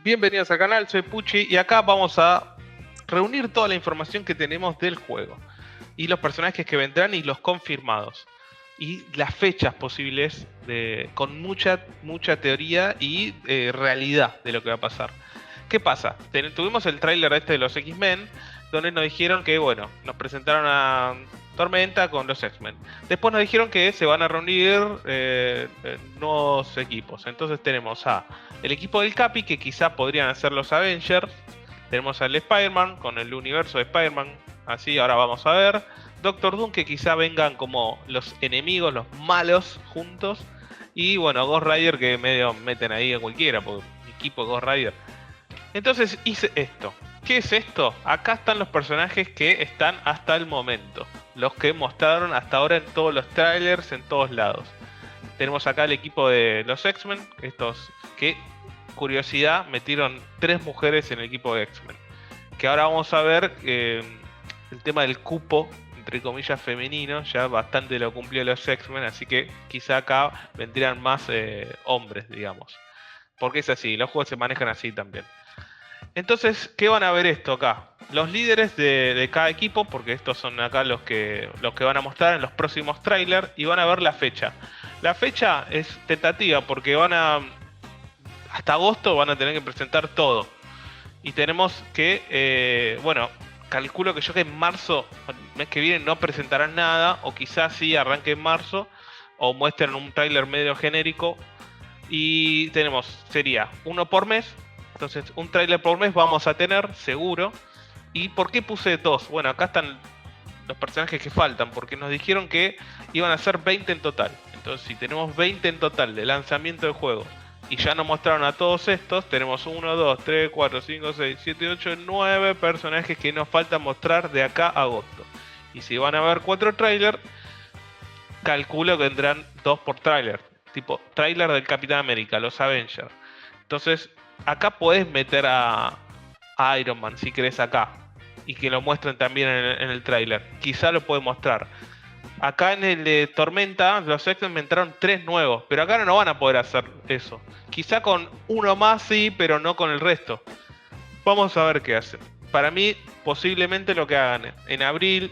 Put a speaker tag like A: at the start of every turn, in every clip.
A: Bienvenidos al canal, soy Pucci y acá vamos a reunir toda la información que tenemos del juego y los personajes que vendrán y los confirmados y las fechas posibles con mucha teoría y realidad de lo que va a pasar. ¿Qué pasa? Tuvimos el tráiler este de los X-Men donde nos dijeron que, bueno, nos presentaron a Tormenta con los X-Men. Después nos dijeron que se van a reunir nuevos equipos. Entonces tenemos a el equipo del Capi, que quizá podrían hacer los Avengers. Tenemos al Spider-Man con el universo de Spider-Man. Así, ahora vamos a ver. Doctor Doom, que quizá vengan como los enemigos, los malos juntos. Y bueno, Ghost Rider, que medio meten ahí a cualquiera, porque mi equipo es Ghost Rider. Entonces hice esto. ¿Qué es esto? Acá están los personajes que están hasta el momento. Los que mostraron hasta ahora en todos los trailers, en todos lados. Tenemos acá el equipo de los X-Men. Estos que, curiosidad, metieron 3 mujeres en el equipo de X-Men. Que ahora vamos a ver el tema del cupo, entre comillas, femenino. Ya bastante lo cumplió los X-Men. Así que quizá acá vendrían más hombres, digamos. Porque es así, los juegos se manejan así también. Entonces, ¿qué van a ver esto acá? Los líderes de cada equipo, porque estos son acá los que van a mostrar en los próximos trailers, y van a ver la fecha. La fecha es tentativa porque hasta agosto van a tener que presentar todo. Y tenemos que, bueno, calculo que yo que en marzo, el mes que viene, no presentarán nada, o quizás sí arranque en marzo, o muestren un trailer medio genérico. Y sería uno por mes. Entonces, un tráiler por mes vamos a tener, seguro. ¿Y por qué puse 2? Bueno, acá están los personajes que faltan, porque nos dijeron que iban a ser 20 en total. Entonces, si tenemos 20 en total de lanzamiento del juego, y ya nos mostraron a todos estos, tenemos 1, 2, 3, 4, 5, 6, 7, 8, 9 personajes que nos faltan mostrar de acá a agosto. Y si van a ver 4 trailers, calculo que vendrán 2 por trailer. Tipo, trailer del Capitán América, los Avengers. Entonces, acá podés meter a Iron Man si querés acá. Y que lo muestren también en el tráiler. Quizá lo puede mostrar. Acá en el de Tormenta, los X-Men entraron 3 nuevos. Pero acá no van a poder hacer eso. Quizá con uno más sí, pero no con el resto. Vamos a ver qué hacen. Para mí, posiblemente lo que hagan en abril,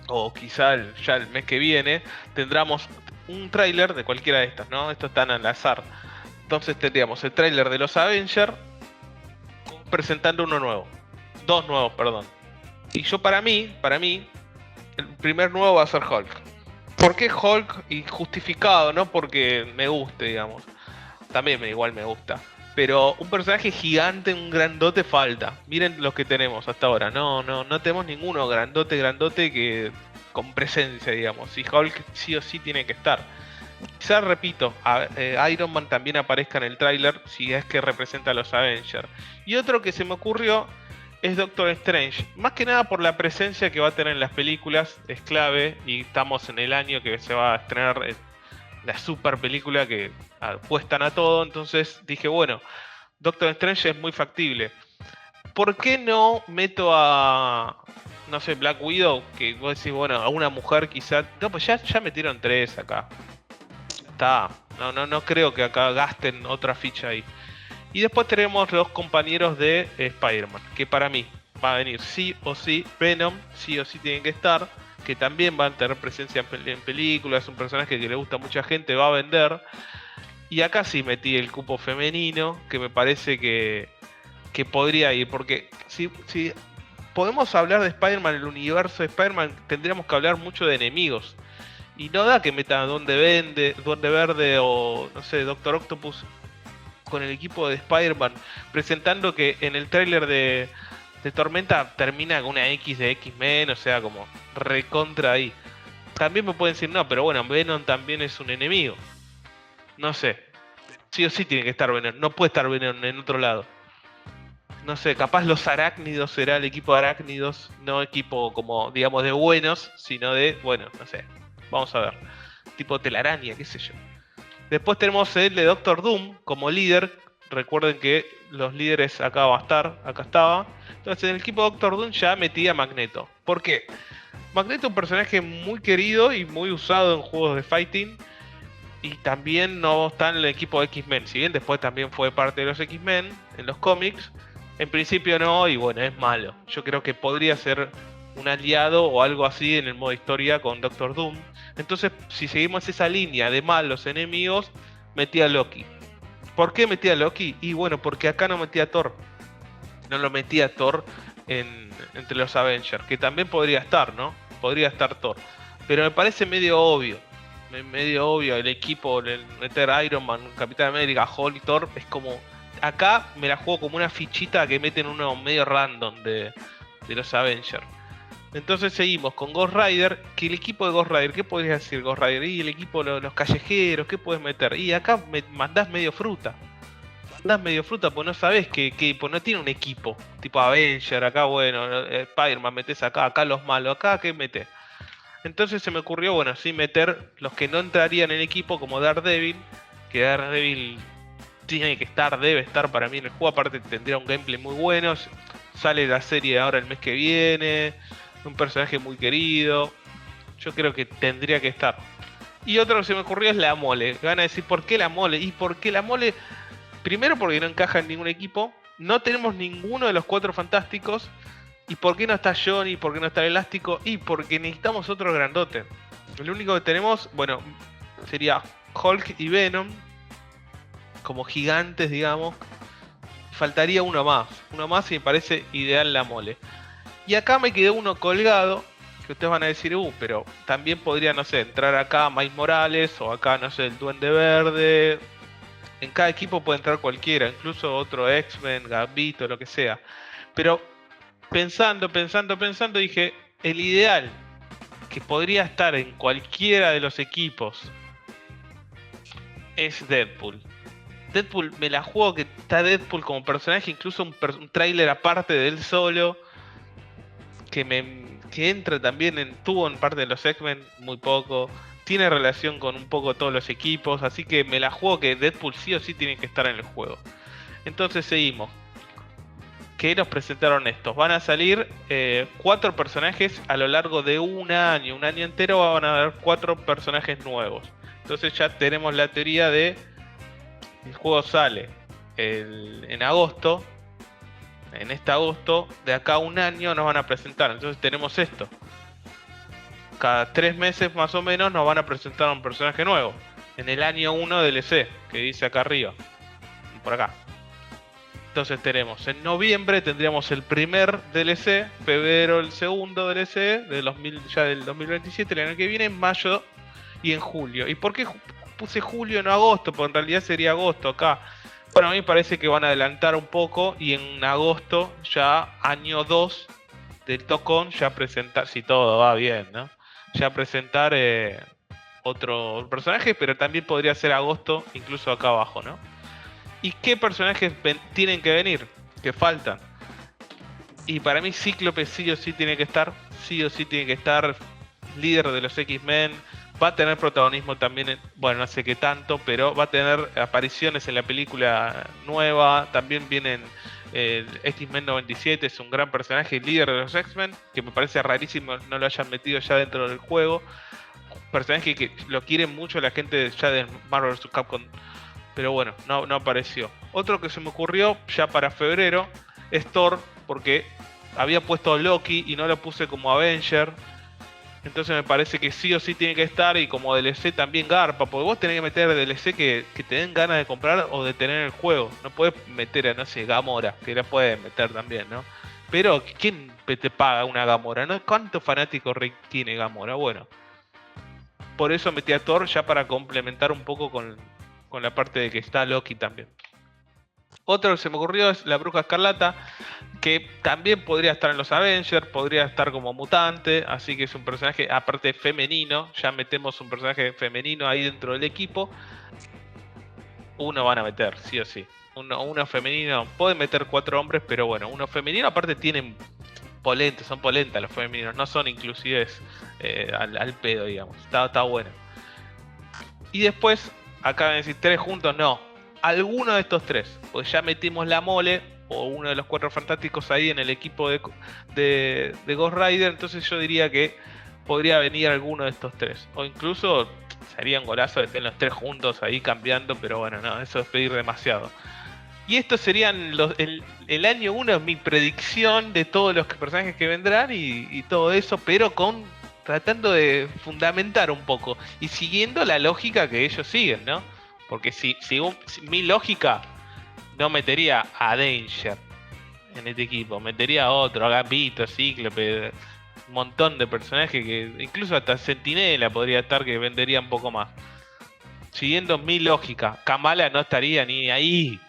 A: o quizá ya el mes que viene, tendremos un tráiler de cualquiera de estas, ¿no? Esto están al azar. Entonces tendríamos el tráiler de los Avengers presentando uno nuevo. 2 nuevos, perdón. Y yo para mí, el primer nuevo va a ser Hulk. ¿Por qué Hulk? Y justificado, no porque me guste, digamos. También igual me gusta. Pero un personaje gigante, un grandote falta. Miren los que tenemos hasta ahora. No tenemos ninguno grandote que con presencia, digamos. Y Hulk sí o sí tiene que estar. Quizás, repito, Iron Man también aparezca en el tráiler si es que representa a los Avengers. Y otro que se me ocurrió es Doctor Strange. Más que nada por la presencia que va a tener en las películas, es clave. Y estamos en el año que se va a estrenar la super película que apuestan a todo. Entonces dije, bueno, Doctor Strange es muy factible. ¿Por qué no meto a, no sé, Black Widow? Que vos decís, bueno, a una mujer quizá. No, pues ya metieron 3 acá. No creo que acá gasten otra ficha ahí. Y después tenemos los compañeros de Spider-Man, que para mí va a venir sí o sí. Venom sí o sí tienen que estar, que también va a tener presencia en películas. Es un personaje que le gusta a mucha gente, va a vender. Y acá sí metí el cupo femenino, que me parece que podría ir, porque si podemos hablar de Spider-Man, el universo de Spider-Man, tendríamos que hablar mucho de enemigos. Y no da que metan Duende Verde o, no sé, Doctor Octopus con el equipo de Spider-Man, presentando que en el tráiler de Tormenta termina con una X de X-Men, o sea, como recontra ahí. También me pueden decir, no, pero bueno, Venom también es un enemigo. No sé, sí o sí tiene que estar Venom, no puede estar Venom en otro lado. No sé, capaz los arácnidos será el equipo de arácnidos, no equipo como, digamos, de buenos, sino de, bueno, no sé. Vamos a ver. Tipo telaraña, qué sé yo. Después tenemos el de Doctor Doom como líder. Recuerden que los líderes acá va a estar. Acá estaba. Entonces en el equipo de Doctor Doom ya metí a Magneto. ¿Por qué? Magneto es un personaje muy querido y muy usado en juegos de fighting. Y también no está en el equipo de X-Men. Si bien después también fue parte de los X-Men en los cómics, en principio no, y bueno, es malo. Yo creo que podría ser un aliado o algo así en el modo historia con Doctor Doom. Entonces, si seguimos esa línea de malos enemigos, metí a Loki. ¿Por qué metí a Loki? Y bueno, porque acá no metí a Thor. No lo metí a Thor entre los Avengers, que también podría estar, ¿no? Podría estar Thor. Pero me parece medio obvio. Medio obvio el equipo, el meter Iron Man, Capitán América, Hulk y Thor, es como... Acá me la juego como una fichita que meten uno medio random de los Avengers. Entonces seguimos con Ghost Rider, que el equipo de Ghost Rider, ¿qué podrías decir Ghost Rider? Y el equipo, los callejeros, ¿qué puedes meter? Y acá me mandás medio fruta. Mandás medio fruta, pues no sabés pues no tiene un equipo. Tipo Avenger, acá bueno, Spider-Man metés acá los malos, acá ¿qué metés? Entonces se me ocurrió, bueno, sí meter los que no entrarían en el equipo como Daredevil, que Daredevil tiene que estar, debe estar para mí en el juego, aparte tendría un gameplay muy bueno, sale la serie ahora el mes que viene, un personaje muy querido, yo creo que tendría que estar. Y otro que se me ocurrió es la Mole, van a decir, ¿por qué la Mole? ¿Y por qué la Mole? Primero porque no encaja en ningún equipo, no tenemos ninguno de los Cuatro Fantásticos. ¿Y por qué no está Johnny? ¿Por qué no está el Elástico? Y porque necesitamos otro grandote. El único que tenemos, bueno, sería Hulk y Venom, como gigantes, digamos. Faltaría uno más y me parece ideal la Mole. Y acá me quedó uno colgado, que ustedes van a decir, pero también podría, no sé, entrar acá Miles Morales, o acá, no sé, el Duende Verde. En cada equipo puede entrar cualquiera, incluso otro X-Men, Gambito, lo que sea. Pero pensando, dije, el ideal que podría estar en cualquiera de los equipos es Deadpool. Deadpool, me la juego que está Deadpool como personaje, incluso un tráiler aparte de él solo, que entra también tuvo en parte de los X-Men, muy poco, tiene relación con un poco todos los equipos, así que me la juego que Deadpool sí o sí tiene que estar en el juego. Entonces seguimos. Que nos presentaron estos. Van a salir 4 personajes a lo largo de un año entero van a haber 4 personajes nuevos. Entonces ya tenemos la teoría de el juego sale en agosto. En este agosto, de acá a un año nos van a presentar. Entonces tenemos esto. Cada 3 meses más o menos nos van a presentar un personaje nuevo. En el año 1 DLC, que dice acá arriba. Por acá. Entonces tenemos, en noviembre tendríamos el primer DLC, febrero el segundo DLC, ya del 2027, el año que viene, en mayo y en julio. ¿Y por qué puse julio no agosto? Porque en realidad sería agosto acá. Bueno, a mí me parece que van a adelantar un poco y en agosto, ya año 2 del Tocón, ya presentar, si todo va bien, ¿no? Ya presentar otro personaje, pero también podría ser agosto, incluso acá abajo, ¿no? ¿Y qué personajes tienen que venir? Que faltan. Y para mí Cíclope sí o sí tiene que estar. Sí o sí tiene que estar. Líder de los X-Men. Va a tener protagonismo también. Bueno, no sé qué tanto. Pero va a tener apariciones en la película nueva. También vienen X-Men 97. Es un gran personaje. Líder de los X-Men. Que me parece rarísimo no lo hayan metido ya dentro del juego. Personaje que lo quieren mucho la gente ya de Marvel vs. Capcom. Pero bueno, no apareció. Otro que se me ocurrió ya para febrero es Thor, porque había puesto Loki y no lo puse como Avenger. Entonces me parece que sí o sí tiene que estar, y como DLC también garpa, porque vos tenés que meter DLC que te den ganas de comprar o de tener en el juego. No podés meter a, no sé, Gamora, que la puedes meter también, ¿no? Pero ¿quién te paga una Gamora? ¿No? ¿Cuántos fanáticos tiene Gamora? Bueno, por eso metí a Thor ya para complementar un poco con la parte de que está Loki también. Otro que se me ocurrió es la Bruja Escarlata, que también podría estar en los Avengers, podría estar como mutante, así que es un personaje aparte femenino, ya metemos un personaje femenino ahí dentro del equipo. Uno van a meter, sí o sí. Uno femenino, pueden meter 4 hombres, pero bueno, uno femenino aparte tienen son polentas los femeninos, no son inclusives al pedo, digamos. Está bueno. Y después acá van a decir 3 juntos, no. Alguno de estos 3. Pues ya metimos la Mole o uno de los 4 fantásticos ahí en el equipo de Ghost Rider. Entonces yo diría que podría venir alguno de estos 3. O incluso sería un golazo de estén los tres juntos ahí cambiando, pero bueno, no, eso es pedir demasiado. Y estos serían el año 1 es mi predicción de todos los personajes que vendrán y todo eso, pero tratando de fundamentar un poco y siguiendo la lógica que ellos siguen, ¿no? Porque si mi lógica no metería a Danger en este equipo, metería a otro, a Gambito, Cíclope, un montón de personajes que incluso hasta Centinela podría estar que vendería un poco más. Siguiendo mi lógica, Kamala no estaría ni ahí.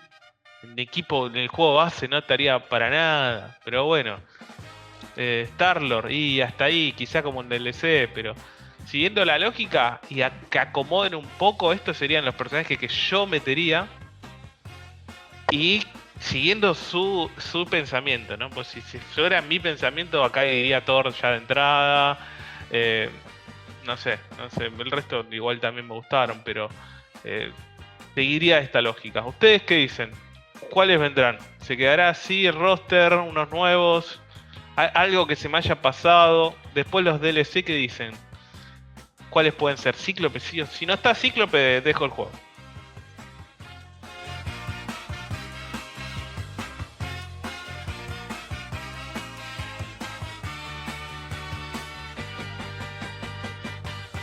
A: En equipo, en el juego base no estaría para nada. Pero bueno, Star-Lord y hasta ahí, quizá como un DLC, pero siguiendo la lógica y que acomoden un poco, estos serían los personajes que yo metería. Y siguiendo su pensamiento, ¿no? Pues si fuera mi pensamiento, acá iría Thor ya de entrada. No sé, el resto igual también me gustaron, pero seguiría esta lógica. ¿Ustedes qué dicen? ¿Cuáles vendrán? ¿Se quedará así el roster? ¿Unos nuevos? ¿Algo que se me haya pasado? Después los DLC, ¿qué dicen? ¿Cuáles pueden ser? Cíclope, sí o si no está Cíclope, dejo el juego.